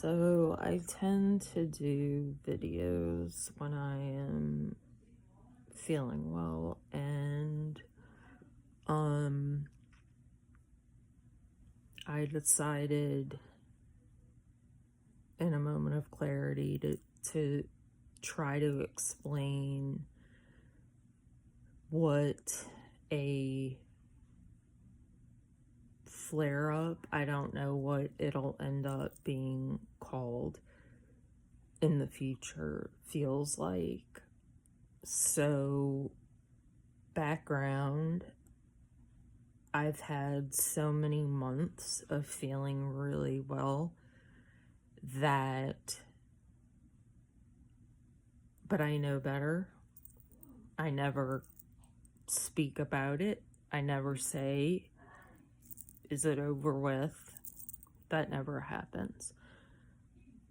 So I tend to do videos when I am feeling well, and I decided in a moment of clarity to try to explain what a flare up, I don't know what it'll end up being called in the future, feels like. So, background, I've had so many months of feeling really well but I know better. I never speak about it. I never say, is it over with? That never happens.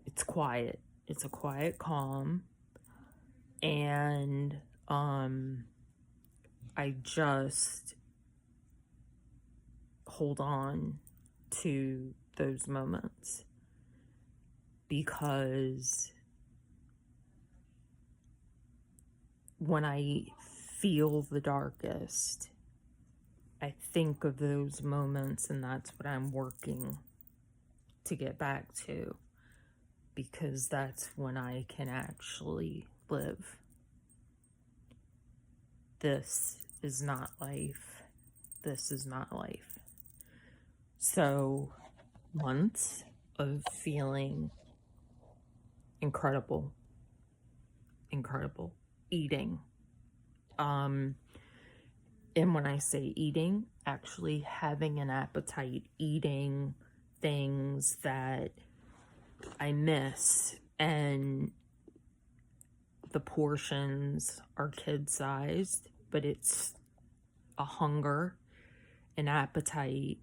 It's quiet. It's a quiet calm. And I just hold on to those moments because when I feel the darkest, I think of those moments, and that's what I'm working to get back to, because that's when I can actually live. This is not life. This is not life. So, months of feeling incredible, eating. And when I say eating, actually having an appetite, eating things that I miss, and the portions are kid-sized, but it's a hunger, an appetite,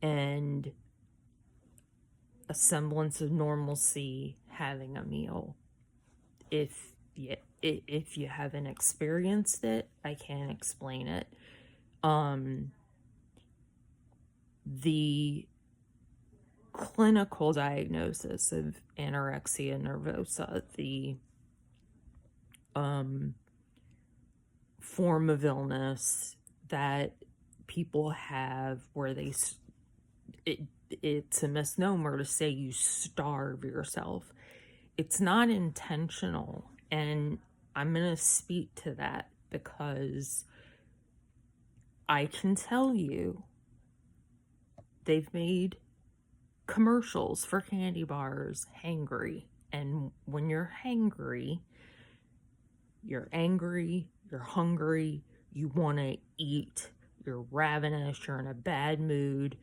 and a semblance of normalcy having a meal. If you haven't experienced it, I can't explain it. The clinical diagnosis of anorexia nervosa, the form of illness that people have where it's a misnomer to say you starve yourself. It's not intentional, and I'm going to speak to that because I can tell you they've made commercials for candy bars, hangry, and when you're hangry, you're angry, you're hungry, you want to eat, you're ravenous, you're in a bad mood.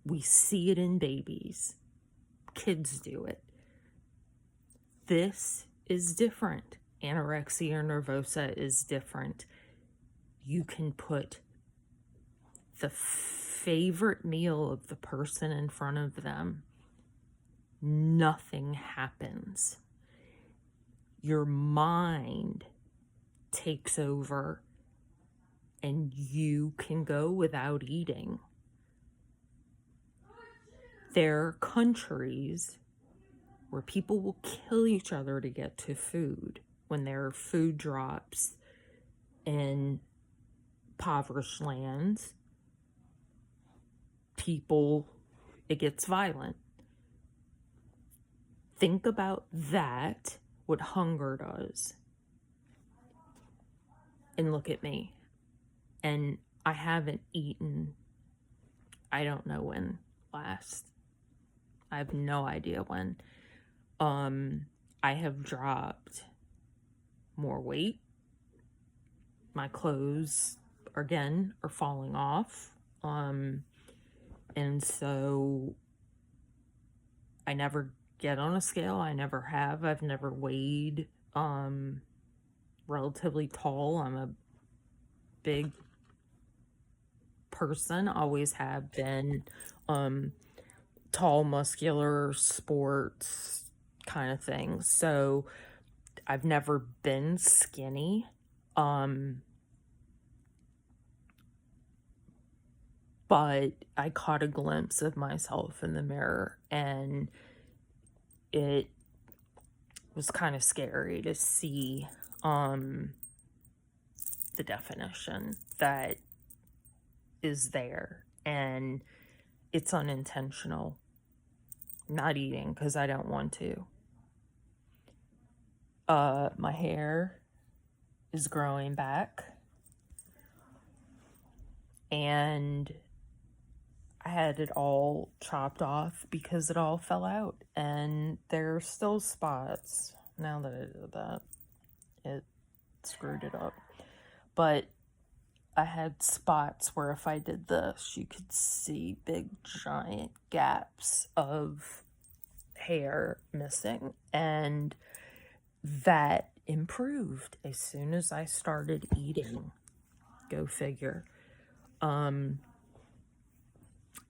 We see it in babies. Kids do it. This is different. Anorexia nervosa is different. You can put the favorite meal of the person in front of them. Nothing happens. Your mind takes over and you can go without eating. There are countries where people will kill each other to get to food when there are food drops in impoverished lands. It gets violent. Think about that, what hunger does. And look at me. And I haven't eaten, I don't know when last. I have no idea when. I have dropped more weight. My clothes, again, are falling off. And so I never get on a scale. I never have. I've never weighed. Relatively tall. I'm a big person. Always have been. Tall, muscular, sports kind of thing. So I've never been skinny. But but I caught a glimpse of myself in the mirror, and it was kind of scary to see the definition that is there, and it's unintentional. Not eating because I don't want to. My hair is growing back, and I had it all chopped off because it all fell out, and there are still spots. Now that I did that, it screwed it up. But I had spots where if I did this, you could see big giant gaps of hair missing, and that improved as soon as I started eating. Go figure.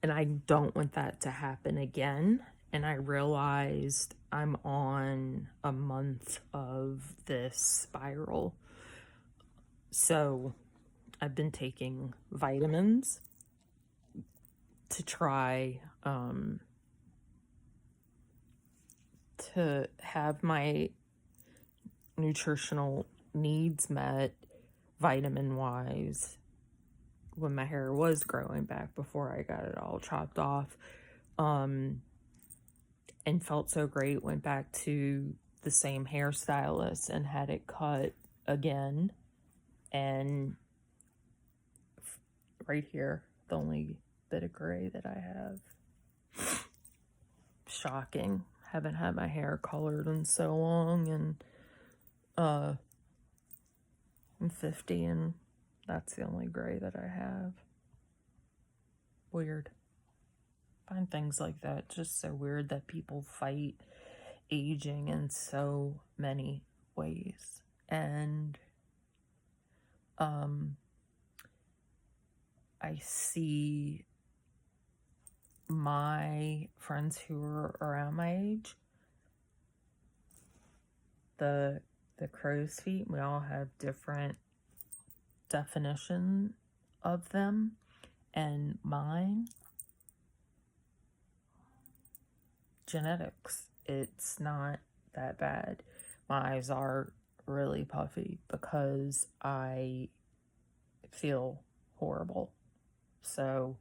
And I don't want that to happen again. And I realized I'm on a month of this spiral. So I've been taking vitamins to try to have my nutritional needs met vitamin-wise when my hair was growing back before I got it all chopped off, and felt so great. Went back to the same hairstylist and had it cut again, and right here, the only bit of gray that I have. Shocking. Haven't had my hair colored in so long, and I'm 50 and that's the only gray that I have. Weird. Find things like that just so weird that people fight aging in so many ways. And I see my friends who are around my age, the crow's feet, we all have different definition of them, and mine, genetics. It's not that bad. My eyes are really puffy because I feel horrible, so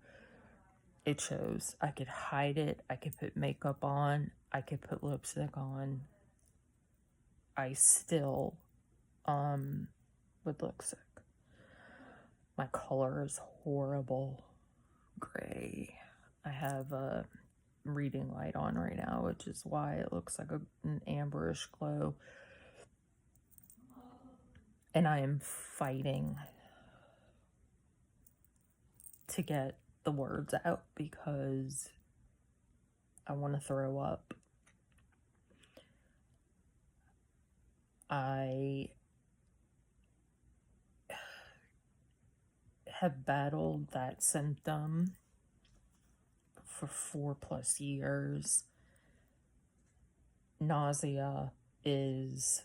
it shows. I could hide it, I could put makeup on, I could put lipstick on, I still would look sick. My color is horrible gray. I have a reading light on right now, which is why it looks like an amberish glow. And I am fighting to get the words out because I want to throw up. I have battled that symptom for 4+ years. Nausea is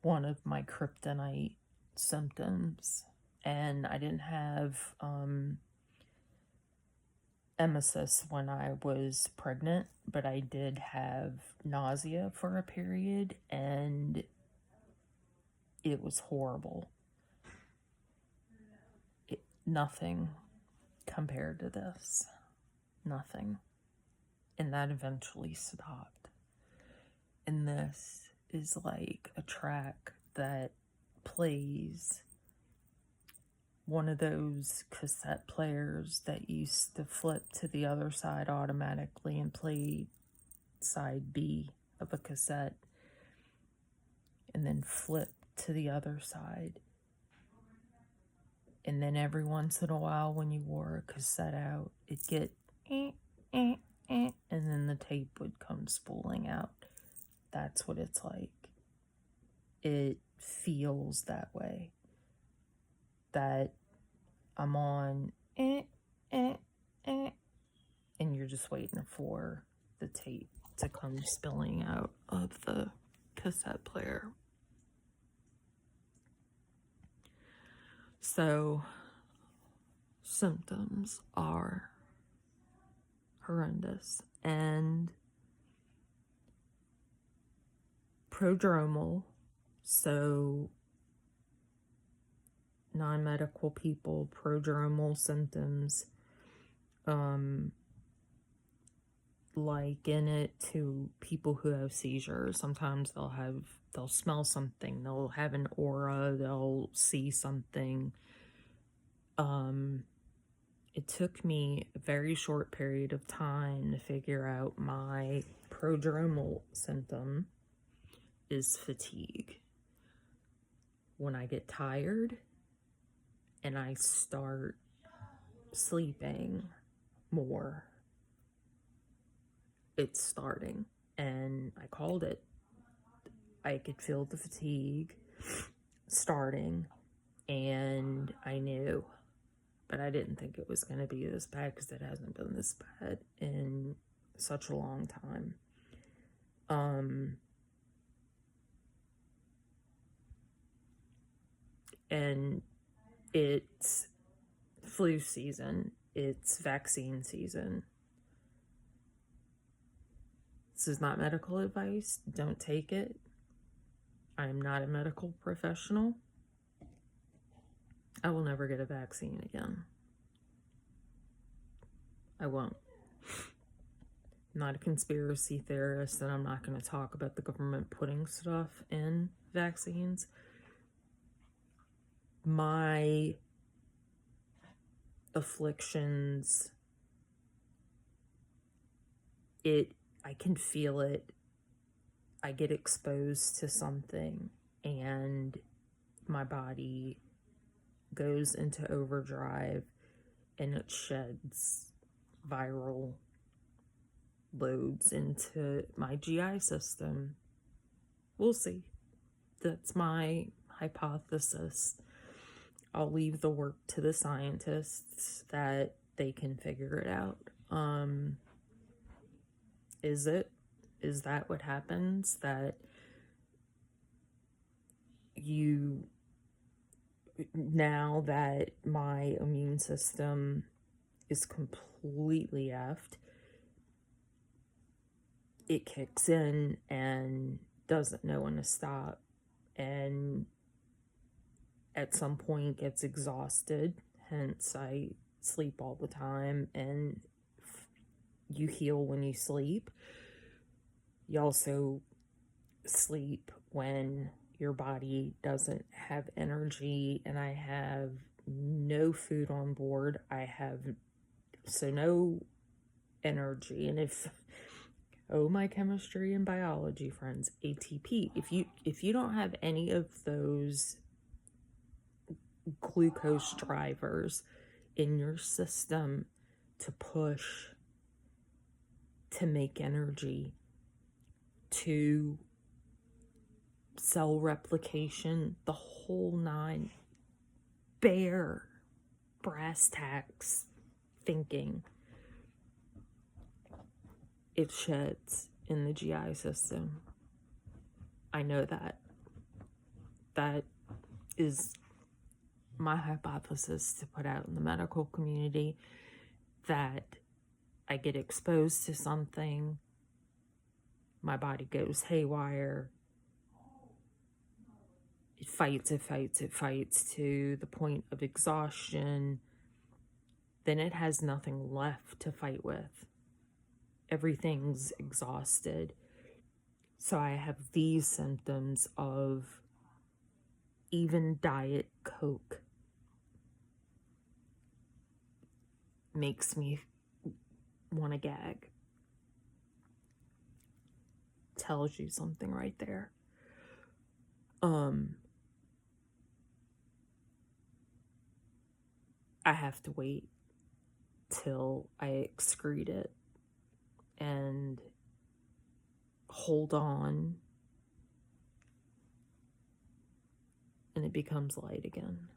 one of my kryptonite symptoms, and I didn't have emesis when I was pregnant, but I did have nausea for a period, and it was horrible. Nothing compared to this. Nothing. And that eventually stopped. And this is like a track that plays one of those cassette players that used to flip to the other side automatically and play side B of a cassette and then flip to the other side. And then every once in a while when you wore a cassette out, it'd get and then the tape would come spooling out. That's what it's like. It feels that way. That I'm on and you're just waiting for the tape to come spilling out of the cassette player. symptoms are horrendous. And prodromal, so non-medical people, prodromal symptoms, liken it to people who have seizures. Sometimes they'll smell something, they'll have an aura, they'll see something. It took me a very short period of time to figure out my prodromal symptom is fatigue. When I get tired and I start sleeping more, it's starting. And I called it. I could feel the fatigue starting, and I knew. But I didn't think it was going to be this bad, because it hasn't been this bad in such a long time. And it's flu season. It's vaccine season. This is not medical advice. Don't take it. I'm not a medical professional. I will never get a vaccine again. I won't. I'm not a conspiracy theorist, and I'm not going to talk about the government putting stuff in vaccines. My afflictions, I can feel it. I get exposed to something and my body goes into overdrive, and it sheds viral loads into my GI system. We'll see. That's my hypothesis. I'll leave the work to the scientists, that they can figure it out. Is that what happens? That now that my immune system is completely effed, it kicks in and doesn't know when to stop, and at some point gets exhausted. Hence, I sleep all the time, and you heal when you sleep. You also sleep when your body doesn't have energy, and I have no food on board. So no energy. And my chemistry and biology friends, ATP. If you don't have any of those glucose drivers in your system to push, to make energy, to cell replication, the whole nine, bare brass tacks thinking, it sheds in the GI system. I know that. That is my hypothesis to put out in the medical community, that I get exposed to something, my body goes haywire, it fights to the point of exhaustion, then it has nothing left to fight with. Everything's exhausted. So I have these symptoms of even Diet Coke makes me want to gag. Tells you something right there. I have to wait till I excrete it and hold on, and it becomes light again.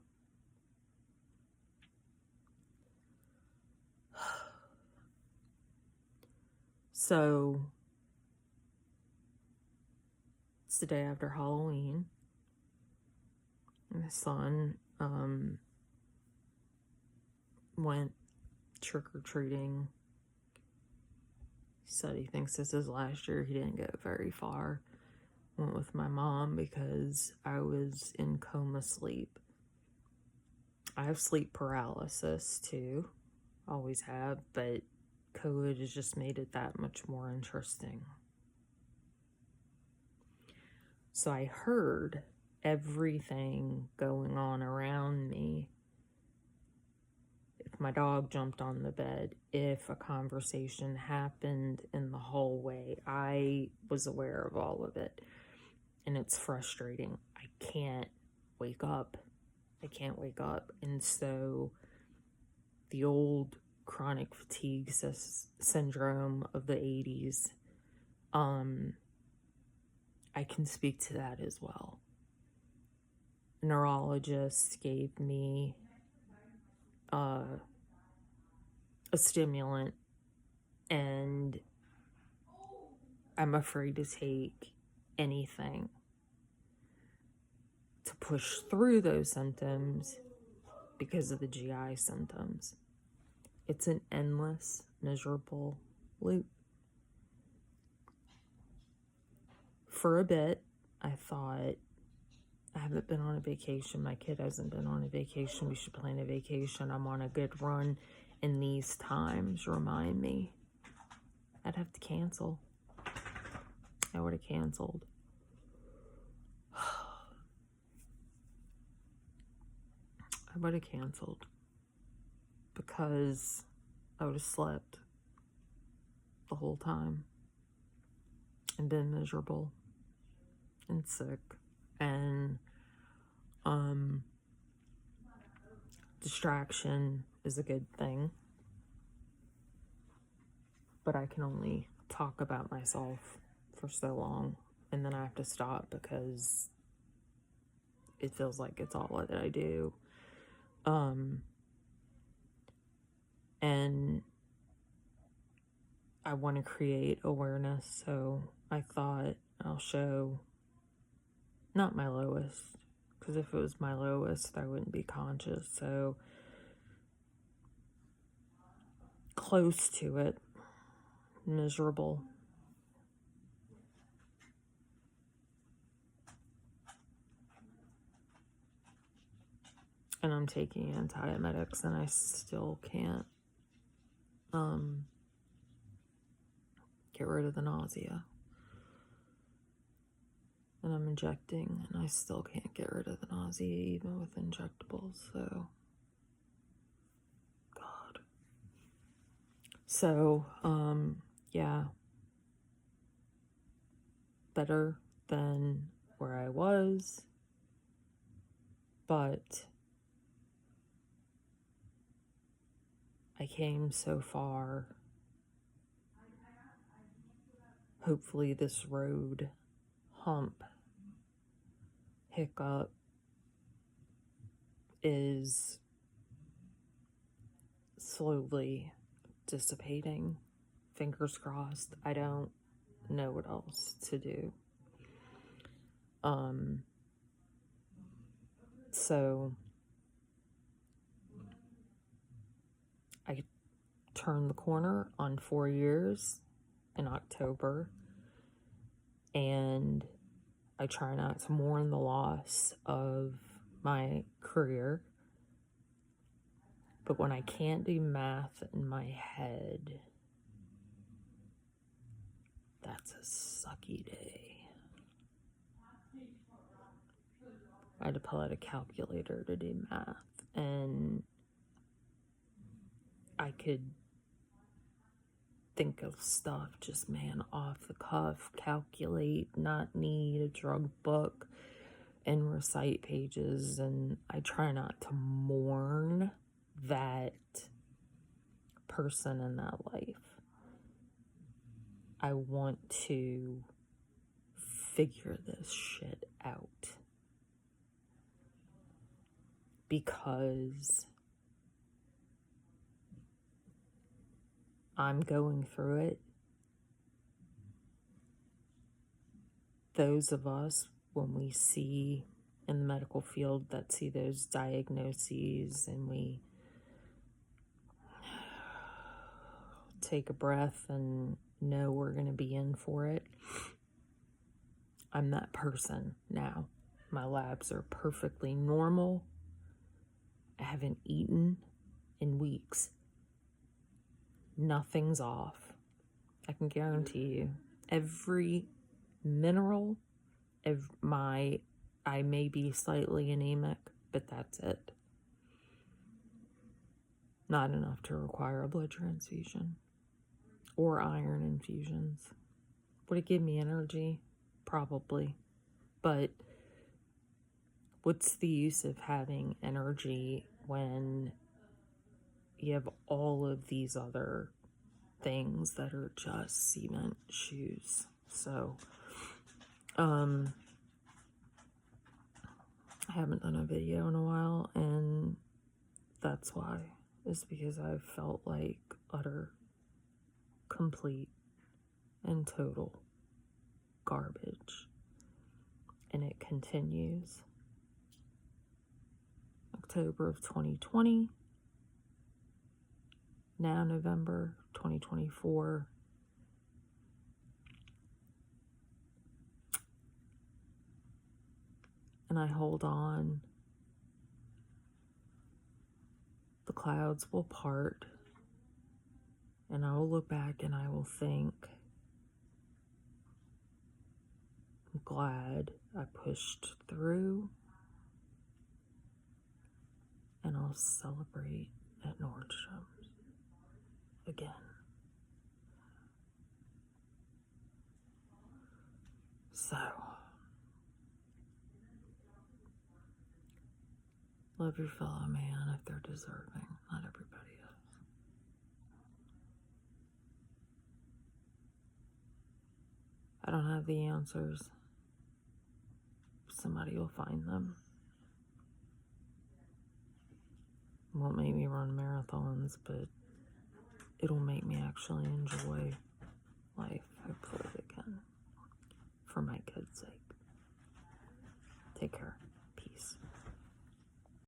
So it's the day after Halloween. My son went trick-or-treating. He said he thinks this is last year. He didn't go very far. Went with my mom because I was in coma sleep. I have sleep paralysis too. Always have, but COVID has just made it that much more interesting. So I heard everything going on around me. If my dog jumped on the bed, if a conversation happened in the hallway, I was aware of all of it. And it's frustrating. I can't wake up. And so the old chronic fatigue syndrome of the 80s, I can speak to that as well. A neurologist gave me a stimulant, and I'm afraid to take anything to push through those symptoms because of the GI symptoms. It's an endless, miserable loop. For a bit, I thought, I haven't been on a vacation. My kid hasn't been on a vacation. We should plan a vacation. I'm on a good run. And these times remind me I'd have to cancel. I would have canceled. I would have canceled because I would have slept the whole time and been miserable and sick. And distraction is a good thing, but I can only talk about myself for so long, and then I have to stop because it feels like it's all that I do. And I want to create awareness, so I thought I'll show not my lowest, because if it was my lowest, I wouldn't be conscious. So close to it, miserable. And I'm taking antiemetics, and I still can't get rid of the nausea. And I'm injecting, and I still can't get rid of the nausea, even with injectables. So, God. So, yeah. Better than where I was, but I came so far. Hopefully this road hump, hiccup is slowly dissipating. Fingers crossed. I don't know what else to do. So I turned the corner on 4 years in October, and I try not to mourn the loss of my career, but when I can't do math in my head, that's a sucky day. I had to pull out a calculator to do math, and I could think of stuff just, man, off the cuff, calculate, not need a drug book and recite pages. And I try not to mourn that person in that life. I want to figure this shit out, because I'm going through it. Those of us, when we see in the medical field that see those diagnoses, and we take a breath and know we're going to be in for it. I'm that person now. My labs are perfectly normal. I haven't eaten in weeks. Nothing's off. I can guarantee you. Every mineral, I may be slightly anemic, but that's it. Not enough to require a blood transfusion or iron infusions. Would it give me energy? Probably. But what's the use of having energy when you have all of these other things that are just cement shoes? So, I haven't done a video in a while, and that's why. It's because I've felt like utter, complete, and total garbage. And it continues. October of 2020. Now November 2024. And I hold on. The clouds will part, and I will look back and I will think, I'm glad I pushed through, and I'll celebrate at Nordstrom's again. So, love your fellow man if they're deserving. Not everybody is. I don't have the answers. Somebody will find them. It won't make me run marathons, but it'll make me actually enjoy life. Hopefully it can. For my kids' sake. Take care.